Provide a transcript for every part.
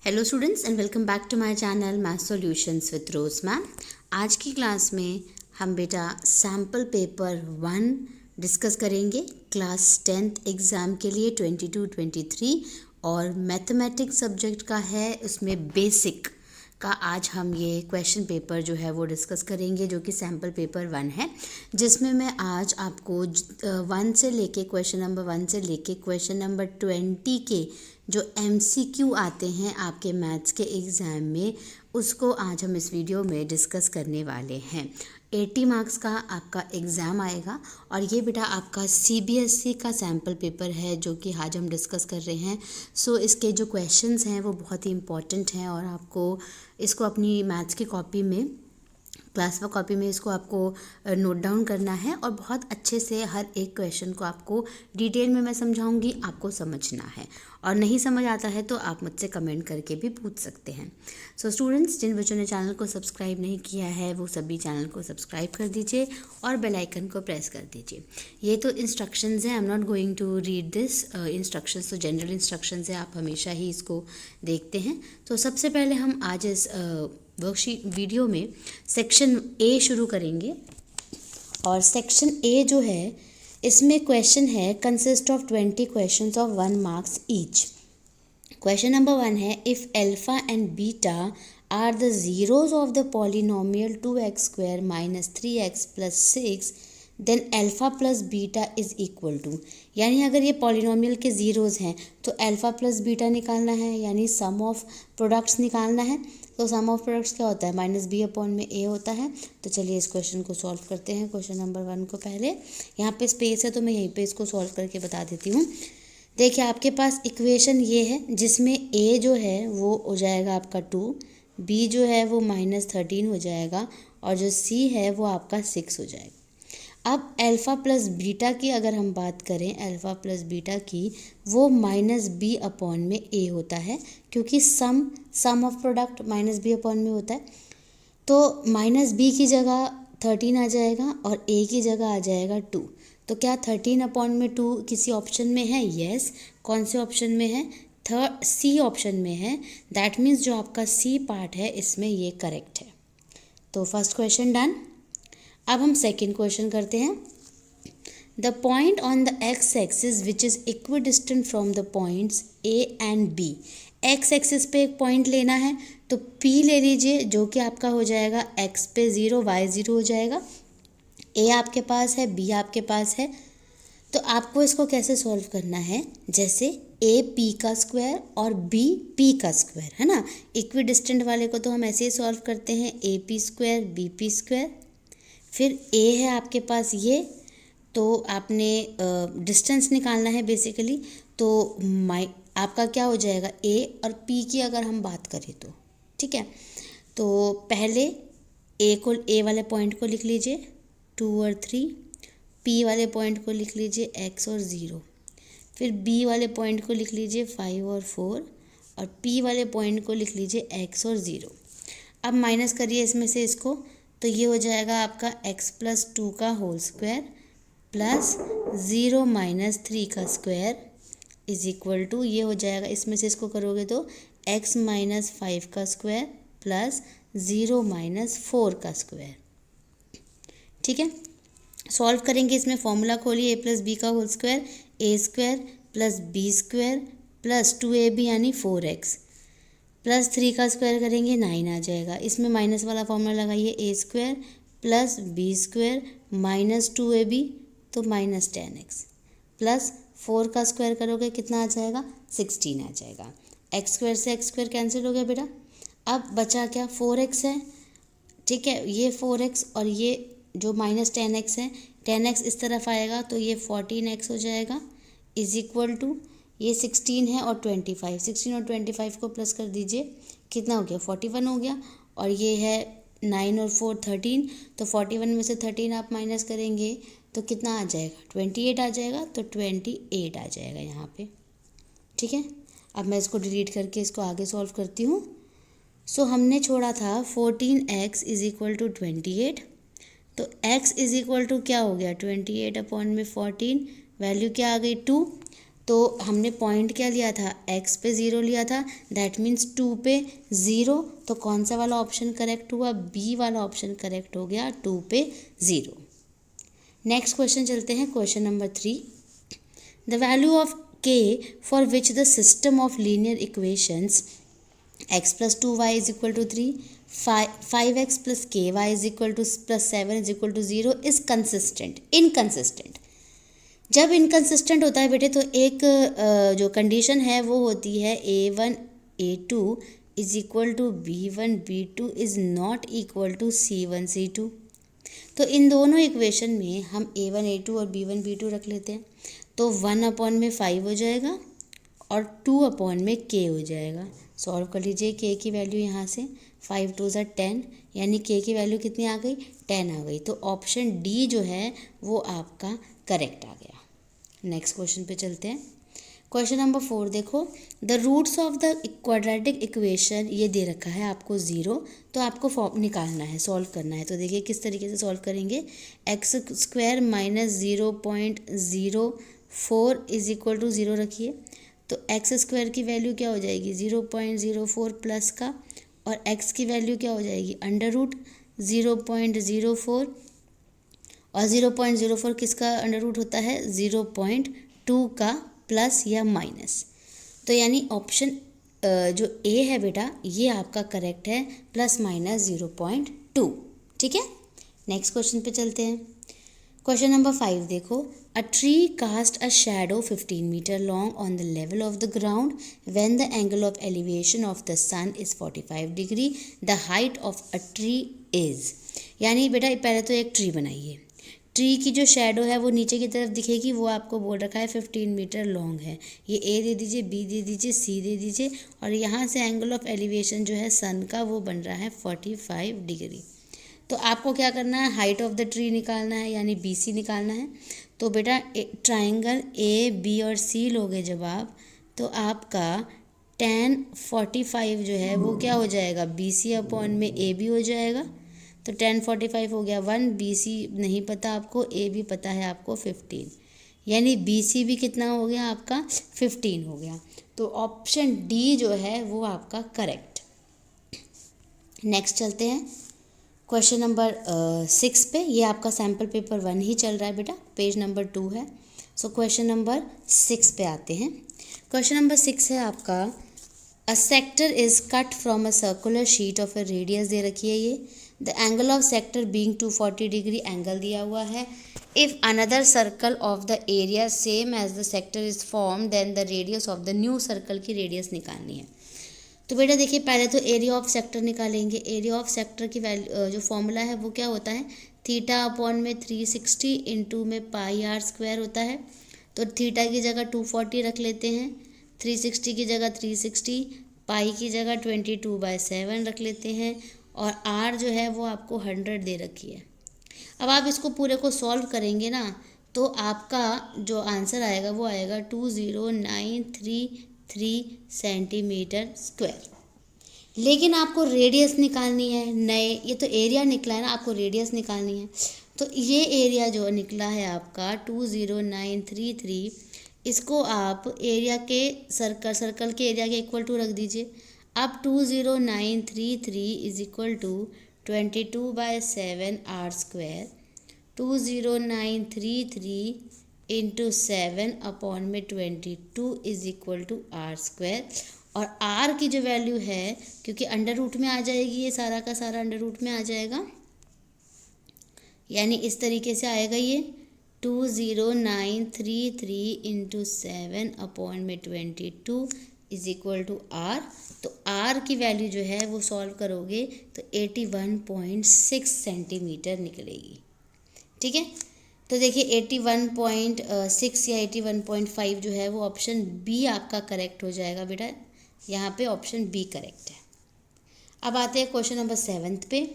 Hello students and welcome back to my channel math solutions with Rose ma'am. आज की class में हम बेटा सैम्पल पेपर 1 डिस्कस करेंगे क्लास 10th एग्ज़ाम के लिए 22-23 और मैथमेटिक्स सब्जेक्ट का है, उसमें बेसिक का आज हम ये क्वेश्चन पेपर जो है वो डिस्कस करेंगे जो कि सैम्पल पेपर 1 है, जिसमें मैं आज आपको 1 से लेके क्वेश्चन नंबर 1 से लेके क्वेश्चन नंबर 20 के जो MCQ आते हैं आपके मैथ्स के एग्ज़ाम में, उसको आज हम इस वीडियो में डिस्कस करने वाले हैं। 80 मार्क्स का आपका एग्ज़ाम आएगा और ये बेटा आपका CBSE का सैम्पल पेपर है जो कि आज हम डिस्कस कर रहे हैं। सो इसके जो क्वेश्चंस हैं वो बहुत ही इंपॉर्टेंट हैं और आपको इसको अपनी मैथ्स की कॉपी में, क्लास वर्क कॉपी में इसको आपको नोट डाउन करना है और बहुत अच्छे से हर एक क्वेश्चन को आपको डिटेल में मैं समझाऊंगी, आपको समझना है। और नहीं समझ आता है तो आप मुझसे कमेंट करके भी पूछ सकते हैं। सो स्टूडेंट्स, जिन बच्चों ने चैनल को सब्सक्राइब नहीं किया है वो सभी चैनल को सब्सक्राइब कर दीजिए और बेल आइकन को प्रेस कर दीजिए। ये तो इंस्ट्रक्शंस हैं, I am not going to read this instructions, तो जनरल इंस्ट्रक्शंस है, आप हमेशा ही इसको देखते हैं। तो सबसे पहले हम आज इस वर्कशीट वीडियो में सेक्शन ए शुरू करेंगे और सेक्शन ए जो है इसमें क्वेश्चन है consist of 20 questions of 1 marks each. Question number 1 है if alpha and beta are the zeroes of the polynomial 2x² - 3x + 6 then alpha plus beta is equal to, यानी अगर ये पॉलिनोमियल के zeros हैं तो अल्फ़ा प्लस बीटा निकालना है, यानी सम ऑफ प्रोडक्ट्स निकालना है। तो सम ऑफ प्रोडक्ट्स क्या होता है? -b/a होता है। तो चलिए इस क्वेश्चन को सॉल्व करते हैं। क्वेश्चन नंबर 1 को पहले यहाँ पे स्पेस है तो मैं यहीं पे इसको सॉल्व करके बता देती हूँ। देखिए आपके पास इक्वेशन ये है जिसमें a जो है वो हो जाएगा आपका 2, b जो है वो -13 हो जाएगा और जो c है वो आपका 6 हो जाएगा। अब अल्फ़ा प्लस बीटा की अगर हम बात करें, अल्फ़ा प्लस बीटा की, वो -b/a होता है क्योंकि सम ऑफ प्रोडक्ट -b/में होता है। तो -b की जगह 13 आ जाएगा और a की जगह आ जाएगा 2। तो क्या 13/2 किसी ऑप्शन में है? यस। कौन से ऑप्शन में है? C ऑप्शन में है। दैट मीन्स जो आपका C पार्ट है इसमें ये करेक्ट है। तो फर्स्ट क्वेश्चन डन। अब हम सेकेंड क्वेश्चन करते हैं। The point on the x axis which is equidistant from the points a and b। x axis पे एक पॉइंट लेना है तो p ले लीजिए जो कि आपका हो जाएगा x पे 0, y 0 हो जाएगा। a आपके पास है, b आपके पास है। तो आपको इसको कैसे सॉल्व करना है? जैसे a p का स्क्वायर और b p का स्क्वायर, है ना। इक्विडिस्टेंट वाले को तो हम ऐसे ही सॉल्व करते हैं, a p² b p²। फिर a है आपके पास ये, तो आपने डिस्टेंस निकालना है बेसिकली। तो आपका क्या हो जाएगा? a और p की अगर हम बात करें तो ठीक है। तो पहले a वाले पॉइंट को लिख लीजिए 2 और 3, p वाले पॉइंट को लिख लीजिए x और 0, फिर b वाले पॉइंट को लिख लीजिए 5 और 4 और p वाले पॉइंट को लिख लीजिए x और 0। अब माइनस करिए इसमें से इसको, तो ये हो जाएगा आपका x + 2 का होल स्क्वायर प्लस 0 - 3 का स्क्वायर इज इक्वल टू, ये हो जाएगा, इसमें से इसको करोगे तो x - 5 का स्क्वायर प्लस 0 - 4 का स्क्वायर। ठीक है, सॉल्व करेंगे। इसमें फॉर्मूला खोलिए, a + b का whole square a² + b² + 2ab यानी 4x प्लस 3 का स्क्वायर करेंगे 9 आ जाएगा। इसमें माइनस वाला फॉर्मूला लगाइए, a² + b² - 2ab तो -10x प्लस 4 का स्क्वायर करोगे कितना आ जाएगा? 16 आ जाएगा। x² से x² कैंसिल हो गया बेटा। अब बचा क्या? 4x है, ठीक है। ये 4x और ये जो -10x है, 10x इस तरफ आएगा तो ये 14x हो जाएगा इज इक्वल टू, ये 16 है और 25, 16 और 25 को प्लस कर दीजिए, कितना हो गया? 41 हो गया। और ये है 9 और 4 13, तो 41 में से 13 आप माइनस करेंगे तो कितना आ जाएगा? 28 आ जाएगा। तो 28 आ जाएगा यहाँ पे। ठीक है, अब मैं इसको डिलीट करके इसको आगे सॉल्व करती हूँ। सो हमने छोड़ा था 14x = 28, तो x = क्या हो गया? 28/14, वैल्यू क्या आ गई? 2। तो हमने पॉइंट क्या लिया था, x पे 0 लिया था, दैट मीन्स 2 पे 0। तो कौन सा वाला ऑप्शन करेक्ट हुआ, बी वाला ऑप्शन करेक्ट हो गया, 2 पे 0। नेक्स्ट क्वेश्चन चलते हैं, question number 3। The value of k for which the system of linear equations x plus 2y is equal to 3, 5x plus ky is equal to plus 7 is equal to 0 is consistent, inconsistent। जब inconsistent होता है बेटे तो एक जो condition है वो होती है a1 a2 is equal to b1 b2 is not equal to c1 c2। तो इन दोनों इक्वेशन में हम a1 a2 और b1 b2 रख लेते हैं, तो 1/5 हो जाएगा और 2/में k हो जाएगा। सॉल्व कर लीजिए, k की वैल्यू यहाँ से 5 2 10, यानी k की वैल्यू कितनी आ गई, 10 आ गई। तो ऑप्शन डी जो है वो आपका करेक्ट आ गया। नेक्स्ट क्वेश्चन पे चलते हैं, क्वेश्चन नंबर 4 देखो। The roots of the quadratic equation ये दे रखा है आपको 0, तो आपको फॉर्म निकालना है, सॉल्व करना है। तो देखिए किस तरीके से सॉल्व करेंगे, x² minus 0.04 is equal to 0 रखिए, तो x² की वैल्यू क्या हो जाएगी 0.04 प्लस का, और x की वैल्यू क्या हो जाएगी अंडर रूट 0.04, और 0.04 किसका अंडर रूट होता है 0.2 का प्लस या माइनस। तो यानी ऑप्शन जो ए है बेटा ये आपका करेक्ट है, प्लस माइनस 0.2। ठीक है, नेक्स्ट क्वेश्चन पे चलते हैं, क्वेश्चन नंबर 5 देखो। A tree cast a shadow 15 metre long on the level of the ground when the angle of elevation of the sun is 45 degree, the height of a tree is. यानी बेटा पहले तो एक tree बनाइए, tree की जो shadow है वो नीचे की तरफ दिखेगी, वो आपको बोल रखा है 15 मीटर लॉन्ग है। ये ए दे दीजिए, बी दे दीजिए, सी दे दीजिए, और यहाँ से एंगल ऑफ एलिवेशन जो है सन का वो बन रहा है 45 डिग्री। तो आपको क्या करना है, हाइट ऑफ द ट्री निकालना है, यानी बी सी निकालना है। तो बेटा ट्राइंगल ए बी और सी लोगे जब आप, तो आपका tan 45 जो है वो क्या हो जाएगा, बी सी अपॉन में ए बी हो जाएगा। तो tan 45 हो गया 1, बी सी नहीं पता आपको, ए बी पता है आपको 15, यानी बी सी भी कितना हो गया आपका 15 हो गया। तो ऑप्शन डी जो है वो आपका करेक्ट। नेक्स्ट चलते हैं क्वेश्चन नंबर 6 पे। ये आपका सैम्पल पेपर 1 ही चल रहा है बेटा, पेज नंबर 2 है। सो क्वेश्चन नंबर 6 पे आते हैं। क्वेश्चन नंबर 6 है आपका, a sector is cut from a circular sheet of a radius दे रखी है ये, the angle of sector being 240 degree angle दिया हुआ है। If another circle of the area same as the sector is form then the radius of the new circle की radius निकालनी है। तो बेटा देखिए पहले तो एरिया ऑफ सेक्टर निकालेंगे। एरिया ऑफ सेक्टर की वैल्यू जो फॉर्मूला है वो क्या होता है, थीटा अपॉन में 360 इंटू में पाई आर स्क्वायर होता है। तो थीटा की जगह 240 रख लेते हैं, 360 की जगह 360, पाई की जगह 22/7 रख लेते हैं, और आर जो है वो आपको 100 दे रखी है। अब आप इसको पूरे को सॉल्व करेंगे ना, तो आपका जो आंसर आएगा वो आएगा 20933 सेंटीमीटर स्क्वायर। लेकिन आपको रेडियस निकालनी है, नए ये तो एरिया निकला है ना, आपको रेडियस निकालनी है। तो ये एरिया जो निकला है आपका 20933, इसको आप एरिया के सर्कल के एरिया के इक्वल टू रख दीजिए। अब 20933 is equal to 22/7 R square, 20933 into 7 upon में 22 is equal to R square. और आर की जो वैल्यू है, क्योंकि अंडर रूट में आ जाएगी, ये सारा का सारा अंडर रूट में आ जाएगा, यानी इस तरीके से आएगा ये 20933 इंटू 7 अपॉन में 22 इज इक्वल टू आर। तो आर की वैल्यू जो है वो सॉल्व करोगे तो 81.6 सेंटीमीटर निकलेगी। ठीक है, तो देखिए 81.6 या 81.5 जो है वो ऑप्शन बी आपका करेक्ट हो जाएगा बेटा, यहाँ पे ऑप्शन बी करेक्ट है। अब आते हैं क्वेश्चन नंबर 7 पे।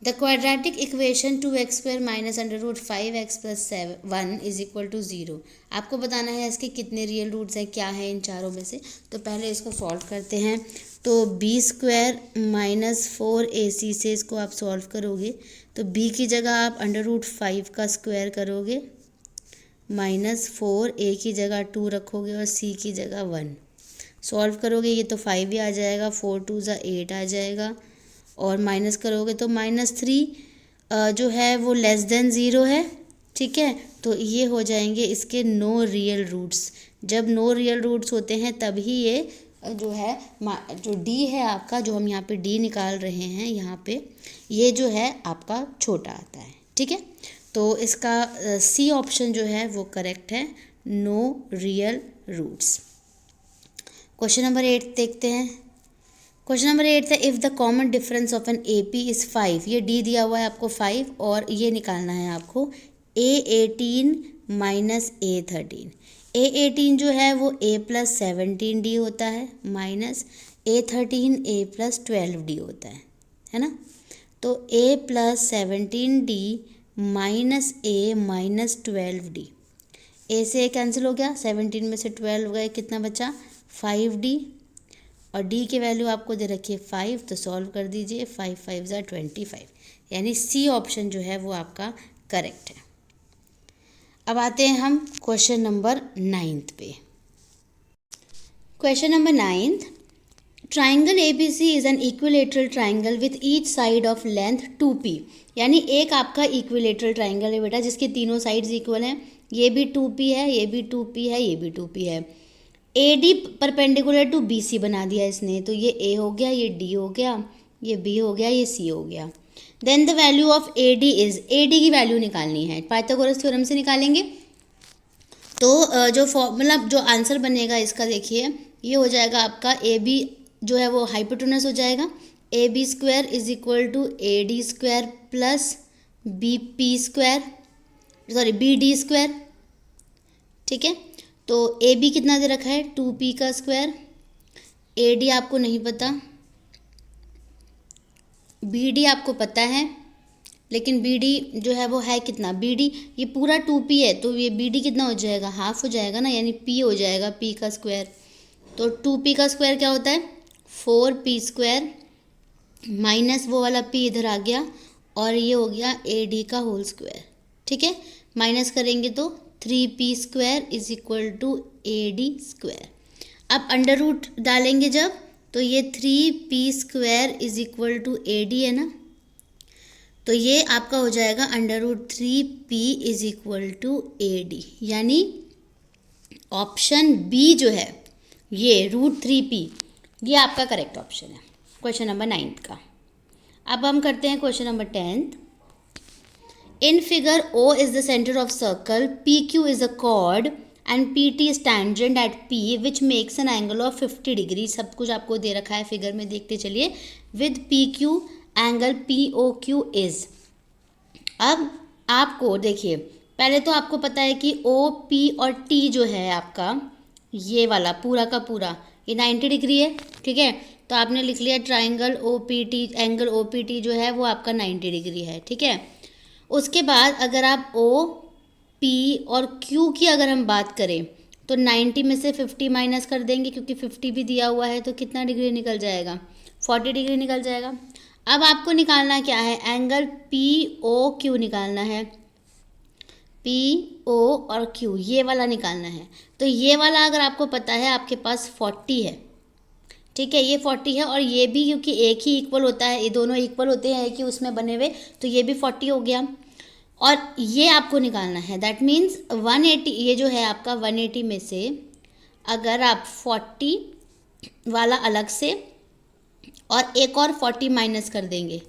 The quadratic equation 2x² minus under root 5x plus 1 is equal to 0। आपको बताना है इसके कितने रियल रूट्स हैं, क्या है इन चारों में से। तो पहले इसको सॉल्व करते हैं। तो b² माइनस 4ac से इसको आप सॉल्व करोगे, तो b की जगह आप अंडर रूट 5 का स्क्वायर करोगे, -4, ए की जगह 2 रखोगे और सी की जगह 1। सॉल्व करोगे ये तो 5 ही आ जाएगा, 4 2 ज़ा 8 आ जाएगा, और माइनस करोगे तो -3 जो है वो लेस देन 0 है। ठीक है, तो ये हो जाएंगे इसके नो रियल रूट्स। जब नो रियल रूट्स होते हैं तभी ये जो है जो डी है आपका, जो हम यहाँ पे डी निकाल रहे हैं यहाँ पे, ये जो है आपका छोटा आता है। ठीक है, तो इसका सी ऑप्शन जो है वो करेक्ट है, no real roots. Question number 8 देखते हैं। क्वेश्चन नंबर 8 था, if the common difference of an A P is 5, ये डी दिया हुआ है आपको 5, और ये निकालना है आपको A18 माइनस A13। A18 जो है वो A+17D होता है, माइनस A13 A+12D होता है ना। तो A+17D minus A minus 12D, ए से ए कैंसिल हो गया, 17 में से 12 गए, कितना बचा 5D, और डी की वैल्यू आपको दे रखी है 5, तो सॉल्व कर दीजिए, 5 5 ज़ा 25, यानी सी ऑप्शन जो है वो आपका करेक्ट है। अब आते हैं हम क्वेश्चन नंबर 9 पे। Question number 9, triangle ABC is an equilateral triangle with each side of length 2p, यानी एक आपका इक्विलेटरल ट्राइंगल है बेटा जिसके तीनों साइड्स इक्वल हैं, ये भी 2p है, ये भी 2p है, ये भी 2p है। AD परपेंडिकुलर टू BC बना दिया इसने, तो ये A हो गया, ये D हो गया, ये B हो गया, ये C हो गया। Then the value of AD is, AD की वैल्यू निकालनी है, पाइथागोरस थ्योरम से निकालेंगे। तो जो फॉर्मूला जो आंसर बनेगा इसका देखिए, ये हो जाएगा आपका AB जो है वो हाइपोटेनस हो जाएगा, AB² is equal to AD² plus BD²। ठीक है, तो AB कितना दे रखा है 2p का स्क्वायर, AD आपको नहीं पता, BD आपको पता है, लेकिन BD जो है वो है कितना, BD ये पूरा 2p है, तो ये BD कितना हो जाएगा, हाफ हो जाएगा ना, यानी p हो जाएगा, p का स्क्वायर। तो 2p का स्क्वायर क्या होता है 4p² माइनस वो वाला p इधर आ गया, और ये हो गया AD का होल स्क्वायर। ठीक है, माइनस करेंगे तो 3p² is equal to AD²। अब अंडर रूट डालेंगे जब, तो ये 3p² is equal to AD है ना, तो ये आपका हो जाएगा √3p is equal to AD, यानी ऑप्शन बी जो है ये √3p, ये आपका करेक्ट ऑप्शन है क्वेश्चन नंबर 9 का। अब हम करते हैं question number 10। In figure O is the center of circle, PQ is a chord and PT is tangent at P which makes an angle of 50 degree। सब कुछ आपको दे रखा है फिगर में, देखते चलिए। With PQ angle POQ is। अब आपको देखिए, पहले तो आपको पता है कि OP और T जो है आपका, ये वाला पूरा का पूरा ये 90 डिग्री है। ठीक है, तो आपने लिख लिया ट्राइंगल OPT, एंगल OPT जो है वो आपका 90 डिग्री है। ठीक है, उसके बाद अगर आप O, P और Q की अगर हम बात करें तो 90 में से 50 माइनस कर देंगे, क्योंकि 50 भी दिया हुआ है, तो कितना डिग्री निकल जाएगा 40 डिग्री निकल जाएगा। अब आपको निकालना क्या है, एंगल POQ निकालना है, PO और Q ये वाला निकालना है। तो ये वाला अगर आपको पता है आपके पास 40 है। ठीक है, ये 40 है, और ये भी क्योंकि एक ही इक्वल होता है, ये दोनों इक्वल होते हैं एक ही उसमें बने हुए, तो ये भी 40 हो गया। और ये आपको निकालना है, दैट मीन्स 180, ये जो है आपका 180 में से अगर आप 40 वाला अलग से और एक और 40 माइनस कर देंगे,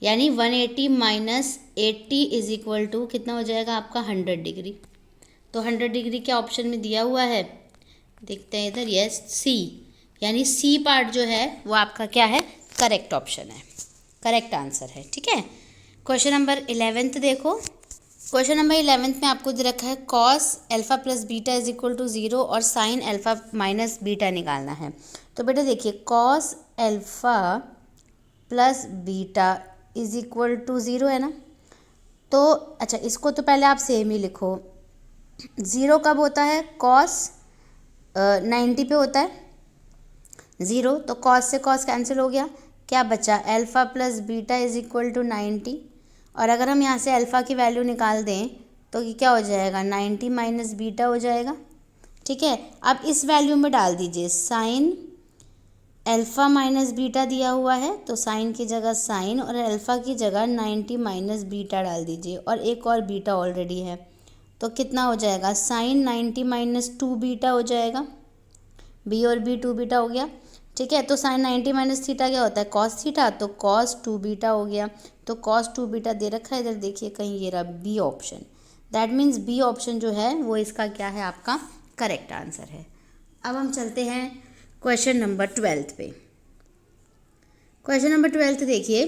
यानी 180 माइनस 80 इज इक्वल टू कितना हो जाएगा आपका 100 डिग्री। तो 100 डिग्री क्या ऑप्शन में दिया हुआ है, देखते हैं इधर, यस सी, यानी सी पार्ट जो है वो आपका क्या है, करेक्ट ऑप्शन है, करेक्ट आंसर है। ठीक है, क्वेश्चन नंबर 11 देखो। क्वेश्चन नंबर 11 में आपको दे रखा है cos alpha plus beta is equal to 0 और साइन अल्फा माइनस बीटा निकालना है। तो बेटा देखिए, cos alpha plus beta is equal to 0 है ना, तो अच्छा इसको तो पहले आप सेम ही लिखो। 0 कब होता है, कॉस 90 पे होता है 0, तो कॉस से कॉस कैंसिल हो गया, क्या बचा alpha plus beta is equal to 90। और अगर हम यहाँ से अल्फ़ा की वैल्यू निकाल दें तो ये क्या हो जाएगा, 90 माइनस बीटा हो जाएगा। ठीक है, अब इस वैल्यू में डाल दीजिए साइन अल्फ़ा माइनस बीटा दिया हुआ है, तो साइन की जगह साइन और अल्फ़ा की जगह 90 माइनस बीटा डाल दीजिए, और एक और बीटा ऑलरेडी है, तो कितना हो जाएगा, साइन 90 माइनस 2 बीटा हो जाएगा। बी और बी 2 बीटा हो गया। ठीक है, तो साइन 90 माइनस थीटा क्या होता है, कॉस थीटा, तो कॉस 2 बीटा हो गया। तो कॉस 2 बीटा दे रखा है इधर, देखिए कहीं, ये रहा B option. That means B option जो है वो इसका क्या है, आपका करेक्ट आंसर है। अब हम चलते हैं क्वेश्चन नंबर 12 पे। क्वेश्चन नंबर 12 देखिए,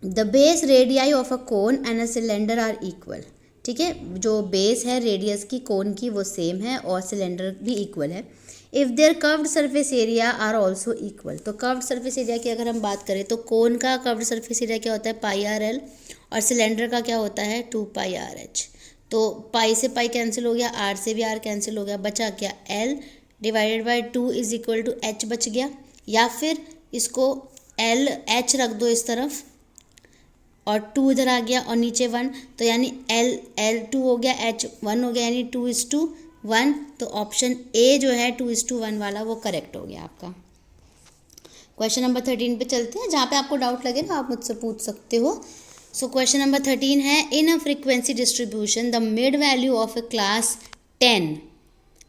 the base radii of a cone and a cylinder are equal. ठीक है, जो बेस है रेडियस की कोन की वो सेम है और सिलेंडर भी इक्वल है। If their curved surface area are also equal, तो कर्व्ड सरफेस एरिया की अगर हम बात करें तो कोन का कर्व्ड सरफेस एरिया क्या होता है, पाई आर एल, और सिलेंडर का क्या होता है, 2 पाई आर एच। तो पाई से पाई कैंसिल हो गया, आर से भी आर कैंसिल हो गया, बचा क्या, L divided by 2 is equal to H बच गया। या फिर इसको एल एच रख दो इस तरफ और 2 इधर आ गया और नीचे 1, तो यानी एल 2 हो गया, एच 1 हो गया, यानी 2:1। तो ऑप्शन ए जो है 2:1 वाला वो करेक्ट हो गया आपका। क्वेश्चन नंबर 13 पे चलते हैं, जहाँ पे आपको डाउट लगे ना आप मुझसे पूछ सकते हो। सो क्वेश्चन नंबर 13 है, in a frequency distribution the mid value of a class 10,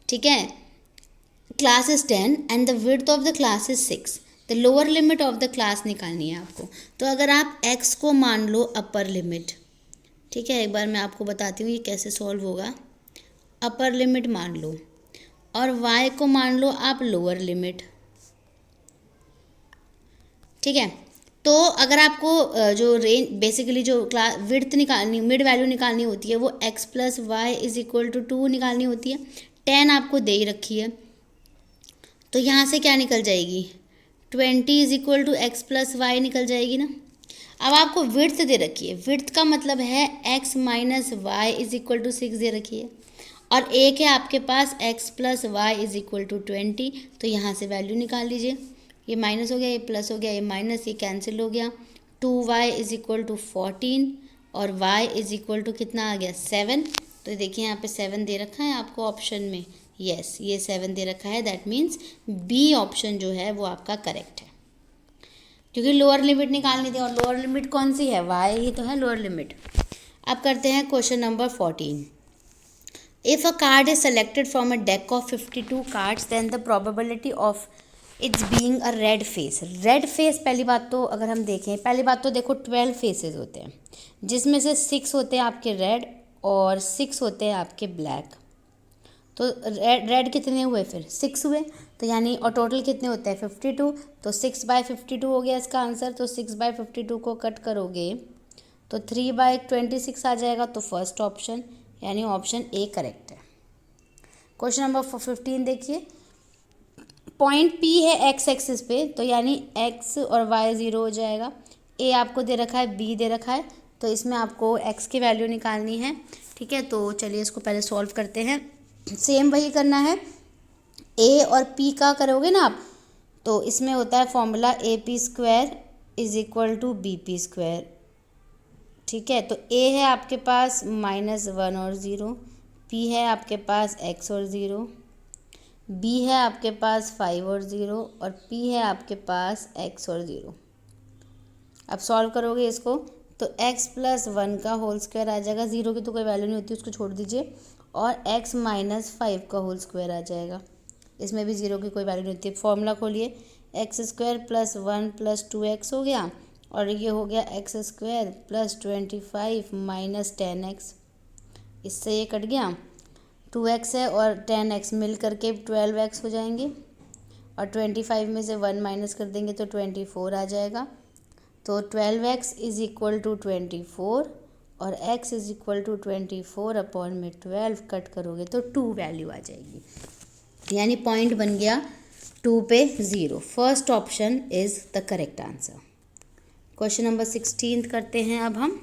ठीक है, class is 10 and the width of the class is 6, the lower limit of the class निकालनी है आपको। तो अगर आप x को मान लो अपर लिमिट, ठीक है, एक बार मैं आपको बताती हूँ ये कैसे सॉल्व होगा। अपर लिमिट मान लो और y को मान लो आप लोअर लिमिट। ठीक है, तो अगर आपको जो रेंज बेसिकली जो क्लास विड्थ निकालनी, मिड वैल्यू निकालनी होती है वो x plus Y is equal to 2 निकालनी होती है। 10 आपको दे ही रखी है, तो यहाँ से क्या निकल जाएगी, 20 is equal to X plus Y निकल जाएगी ना। अब आपको विड्थ दे रखी है, विड्थ का मतलब है x minus Y is equal to 6 दे रखी है, और एक है आपके पास x plus Y is equal to 20, तो यहाँ से वैल्यू निकाल लीजिए। ये माइनस हो गया, ये प्लस हो गया, ये माइनस, ये कैंसिल हो गया। 2y इज इक्वल टू 14 और y इज इक्वल टू कितना आ गया, 7। तो देखिए यहाँ पे 7 दे रखा है आपको ऑप्शन में, यस ये 7 दे रखा है। दैट मीन्स बी ऑप्शन जो है वो आपका करेक्ट है, क्योंकि लोअर लिमिट निकालनी थी, और लोअर लिमिट कौन सी है, y ही तो है लोअर लिमिट। अब करते हैं question number 14। If a card is selected from a deck of 52 cards then the probability of its being a red face. Red face, पहली बात तो अगर हम देखें, पहली बात तो देखो 12 फेसेस होते हैं, जिसमें से 6 होते हैं आपके रेड और 6 होते हैं आपके ब्लैक। तो रेड कितने हुए, फिर 6 हुए, तो यानी और टोटल कितने होते हैं 52, तो 6/52 हो गया इसका आंसर। तो 6/52 को कट करोगे तो 3/26 आ जाएगा, तो फर्स्ट ऑप्शन यानी ऑप्शन ए करेक्ट है। क्वेश्चन नंबर 15 देखिए, पॉइंट P है x एक्सिस पे, तो यानी x और y 0 हो जाएगा। a आपको दे रखा है, b दे रखा है, तो इसमें आपको x की वैल्यू निकालनी है। ठीक है, तो चलिए इसको पहले सॉल्व करते हैं। सेम वही करना है, a और p का करोगे ना आप, तो इसमें होता है formula AP² is equal to BP²। ठीक है, तो a है आपके पास -1 और 0, p है आपके पास x और 0, b है आपके पास 5 और 0, और p है आपके पास x और 0। अब सॉल्व करोगे इसको तो x प्लस 1 का होल स्क्वायर आ जाएगा, 0 की तो कोई वैल्यू नहीं होती, उसको छोड़ दीजिए, और x माइनस 5 का होल स्क्वायर आ जाएगा, इसमें भी 0 की कोई वैल्यू नहीं होती। फॉर्मूला खोलिए, x² प्लस 1 प्लस 2x हो गया, और ये हो गया x² प्लस 25 माइनस 10x, इससे ये कट गया, 2x है और 10x मिल करके 12x हो जाएंगे, और 25 में से 1 माइनस कर देंगे तो 24 आ जाएगा। तो 12x इज इक्वल टू 24 और x is equal to 24 upon में 12 कट करोगे तो 2 वैल्यू आ जाएगी, यानी पॉइंट बन गया 2 पे 0। First option is the correct answer. Question number 16 करते हैं अब हम।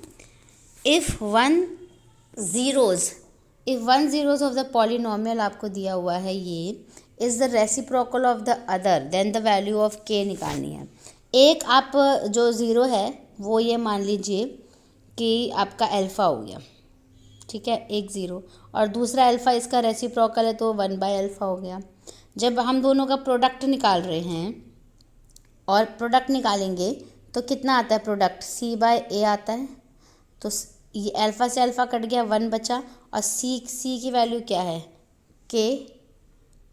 If one zeros of the polynomial आपको दिया हुआ है, ये is the reciprocal of the other than the value of k निकालनी है। एक आप जो ज़ीरो है वो ये मान लीजिए कि आपका अल्फ़ा हो गया, ठीक है, एक ज़ीरो, और दूसरा अल्फ़ा इसका रेसिप्रोकल है तो 1/अल्फ़ा हो गया। जब हम दोनों का प्रोडक्ट निकाल रहे हैं और प्रोडक्ट निकालेंगे तो कितना आता है प्रोडक्ट, C/A आता है। तो ये अल्फ़ा से अल्फ़ा कट गया, 1 बचा, और C की वैल्यू क्या है, K,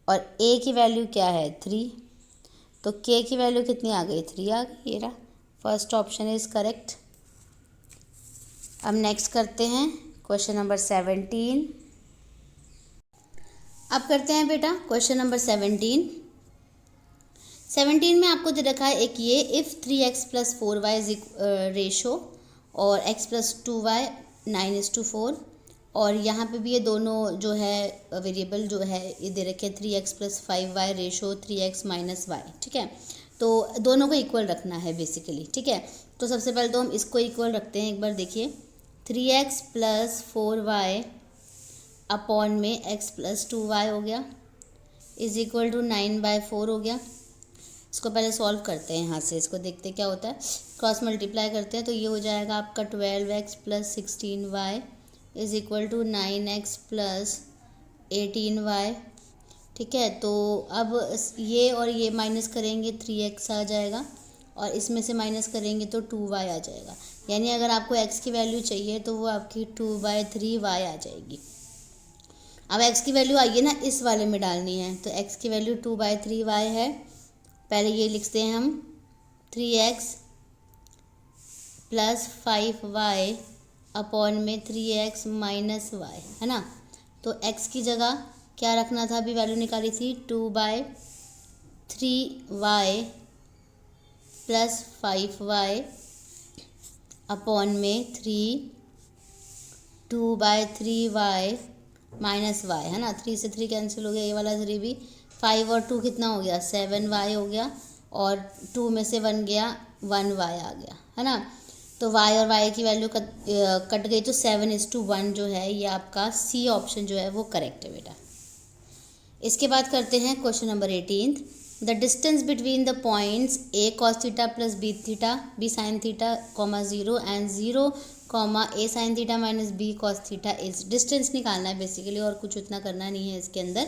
और A की वैल्यू क्या है, 3। तो K की वैल्यू कितनी आ गई, 3 आ गई। ये रहा, फर्स्ट ऑप्शन इज़ करेक्ट। अब नेक्स्ट करते हैं क्वेश्चन नंबर 17। अब करते हैं बेटा क्वेश्चन नंबर 17। 17 में आपको दे रखा है एक ये, इफ़ 3x + 4y रेशो और x + 2y 9:4, और यहाँ पे भी ये दोनों जो है वेरिएबल जो है ये दे रखे 3x + 5y ratio 3x - y, ठीक है। तो दोनों को इक्वल रखना है बेसिकली, ठीक है। तो सबसे पहले तो हम इसको इक्वल रखते हैं, एक बार देखिए, 3x + 4y अपॉन में x + 2y हो गया इज इक्वल टू 9/4 हो गया। इसको पहले सॉल्व करते हैं यहाँ से, इसको देखते हैं क्या होता है, क्रॉस मल्टीप्लाई करते हैं तो ये हो जाएगा आपका 12x + 16y is equal to 9x + 18y, ठीक है। तो अब ये और ये माइनस करेंगे 3x आ जाएगा, और इसमें से माइनस करेंगे तो 2y आ जाएगा। यानी अगर आपको x की वैल्यू चाहिए तो वो आपकी 2/3y आ जाएगी। अब x की वैल्यू आइए ना इस वाले में डालनी है, तो x की वैल्यू 2/3y है। पहले ये लिखते हैं हम, 3x + 5y अपॉन में 3x - y, है ना। तो x की जगह क्या रखना था, अभी वैल्यू निकाली थी 2/3y + 5y अपॉन में 2/3y - y, है ना। 3 से 3 कैंसिल हो गया, ये वाला 3 भी, 5 और 2 कितना हो गया, 7y हो गया, और 2 में से 1 गया, 1y आ गया, है ना। तो y और y की वैल्यू कट गई, तो 7:1 जो है ये आपका C ऑप्शन जो है वो करेक्ट है बेटा। इसके बाद करते हैं question number 18। The distance between the points A cos θ + B sin θ, 0 and 0, A sin θ - B cos θ is, distance निकालना है बेसिकली, और कुछ उतना करना नहीं है इसके अंदर।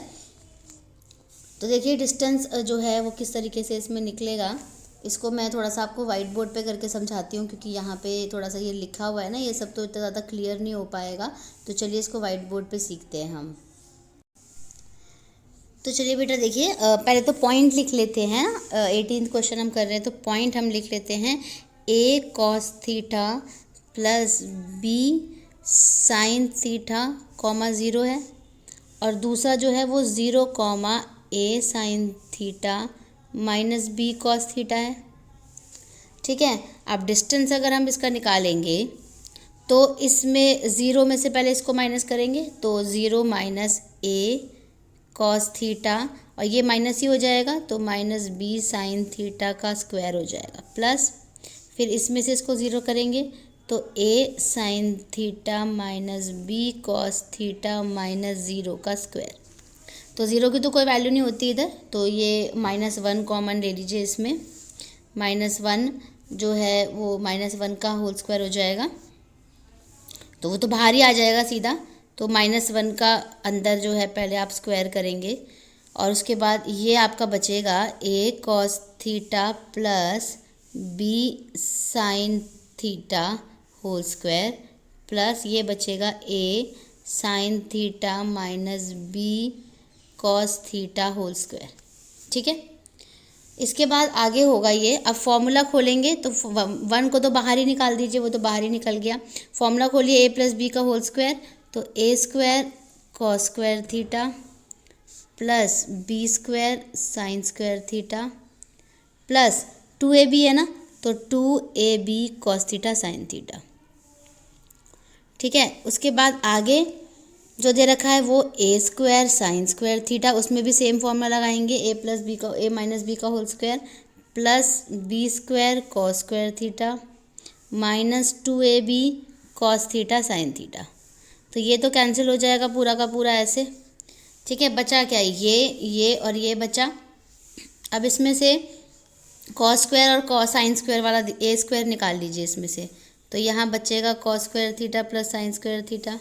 तो देखिए डिस्टेंस जो है वो किस तरीके से इसमें निकलेगा, इसको मैं थोड़ा सा आपको वाइट बोर्ड पे करके समझाती हूँ, क्योंकि यहाँ पे थोड़ा सा ये लिखा हुआ है ना, ये सब तो इतना ज़्यादा क्लियर नहीं हो पाएगा। तो चलिए इसको वाइट बोर्ड पे सीखते हैं हम। तो चलिए बेटा देखिए, पहले तो पॉइंट लिख लेते हैं ना, 18th क्वेश्चन हम कर रहे हैं तो पॉइंट हम लिख लेते हैं, A cos θ + B sin θ, 0 है, और दूसरा जो है वो 0, A sin θ - B cos θ है, ठीक है। अब डिस्टेंस अगर हम इसका निकालेंगे तो इसमें 0 में से पहले इसको माइनस करेंगे, तो 0 - A cos θ, और ये माइनस ही हो जाएगा, तो -B sin θ का स्क्वायर हो जाएगा, प्लस फिर इसमें से इसको 0 करेंगे तो A sin θ - B cos θ - 0 का स्क्वायर। तो 0 की तो कोई वैल्यू नहीं होती इधर, तो ये -1 कॉमन ले लीजिए इसमें, -1 जो है वो -1 का होल स्क्वायर हो जाएगा, तो वो तो बाहर ही आ जाएगा सीधा। तो -1 का अंदर जो है पहले आप स्क्वायर करेंगे, और उसके बाद ये आपका बचेगा A cos θ + B sin θ whole square, plus ये बचेगा A sin θ - B cos θ whole square, ठीक है। इसके बाद आगे होगा ये, अब फॉर्मूला खोलेंगे तो 1 को तो बाहर ही निकाल दीजिए, वो तो बाहर ही निकल गया। फॉर्मूला खोलिए, A + B का होल स्क्वायर, तो A² cos² θ plus B² sin² θ plus 2AB है ना, तो 2AB cos θ sin θ, ठीक है। उसके बाद आगे जो दे रखा है वो A² sin² θ, उसमें भी सेम फॉर्मूला लगाएंगे, A - B का whole square plus B² cos² θ minus 2AB cos θ sin θ। तो ये तो कैंसिल हो जाएगा पूरा का पूरा ऐसे, ठीक है। बचा क्या, ये और ये बचा। अब इसमें से cos² और sin² वाला A² निकाल लीजिए इसमें से, तो यहाँ बचेगा cos² θ प्लस sin² θ,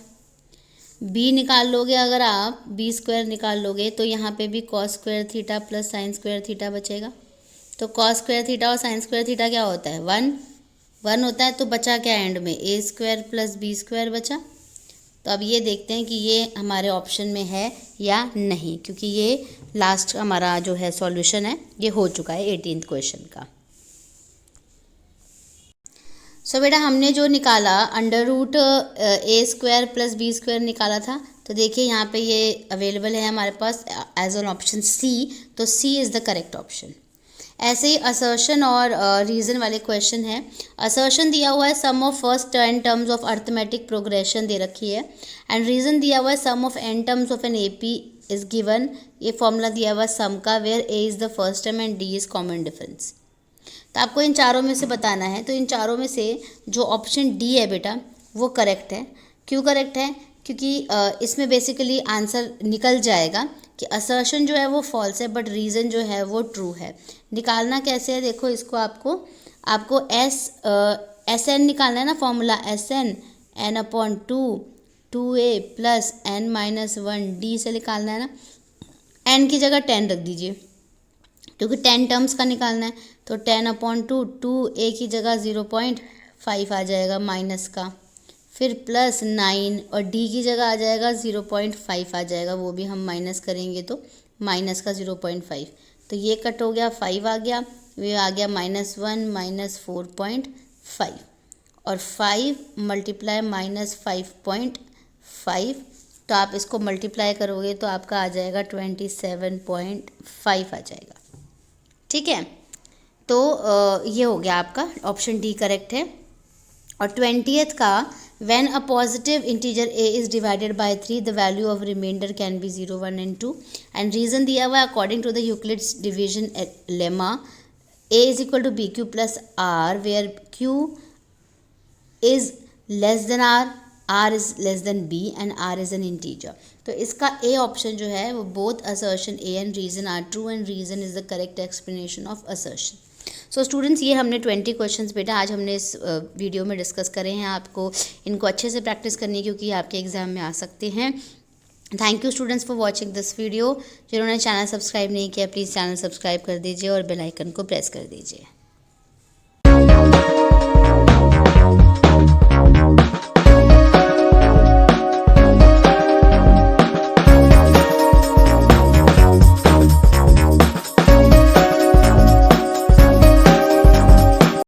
बी निकाल लोगे, अगर आप बी स्क्वायर निकाल लोगे तो यहाँ पे भी cos square theta plus sine square theta बचेगा। तो कॉस स्क्वायर थीटा और साइन स्क्वायर थीटा क्या होता है, 1 होता है। तो बचा क्या एंड में, ए स्क्वायर प्लस बी स्क्वायर बचा। तो अब ये देखते हैं कि ये हमारे ऑप्शन में है या नहीं, क्योंकि ये लास्ट हमारा जो है सॉल्यूशन है ये हो चुका है 18th क्वेश्चन का। सो बेटा हमने जो निकाला अंडर रूट ए स्क्वायर प्लस बी स्क्वायर निकाला था, तो देखिए यहाँ पे ये अवेलेबल है हमारे पास एज ऑन ऑप्शन सी। तो C is the correct option. ऐसे ही असर्शन और रीज़न वाले क्वेश्चन है। असर्शन दिया हुआ है sum of first 10 terms of arithmetic progression दे रखी है, एंड रीज़न दिया हुआ है sum of n terms of an AP is given. ये फॉर्मूला दिया हुआ है सम का, where a is the first term and d is common difference. तो आपको इन चारों में से बताना है। तो इन चारों में से जो ऑप्शन डी है बेटा वो करेक्ट है। क्यों करेक्ट है, क्योंकि इसमें बेसिकली आंसर निकल जाएगा कि असर्शन जो है वो फॉल्स है बट रीज़न जो है वो ट्रू है। निकालना कैसे है, देखो इसको आपको एस एन निकालना है ना, formula S N N upon 2 a plus n minus 1 d से निकालना है ना। n की जगह 10 रख दीजिए क्योंकि 10 टर्म्स का निकालना है। तो 10 अपॉन 2 a की जगह 0.5 आ जाएगा माइनस का, फिर प्लस 9 और d की जगह आ जाएगा 0.5 आ जाएगा, वो भी हम माइनस करेंगे तो माइनस का 0.5। तो ये कट हो गया, 5 आ गया, ये आ गया -1 माइनस 4.5 और 5 मल्टीप्लाई माइनस 5.5। तो आप इसको मल्टीप्लाई करोगे तो आपका आ जाएगा 27.5 आ जाएगा। ठीक है, तो ये हो गया आपका ऑप्शन डी करेक्ट है। और 20th का, when a positive integer a is divided by 3 the value of remainder can be 0, 1 and 2। And reason दिया हुआ है according to the Euclid's division lemma a is equal to B Q plus R, where q is less than r is less than b and r is an integer. तो इसका A option जो है वो both assertion A and reason are true and reason is the correct explanation of assertion. So students, ये हमने 20 questions बेटा आज हमने इस वीडियो में डिस्कस करे हैं। आपको इनको अच्छे से प्रैक्टिस करनी है क्योंकि आपके एग्जाम में आ सकते हैं। Thank you students for watching this video. जिन्होंने चैनल सब्सक्राइब नहीं किया प्लीज़ चैनल सब्सक्राइब कर दीजिए और बेल आइकन को प्रेस कर दीजिए।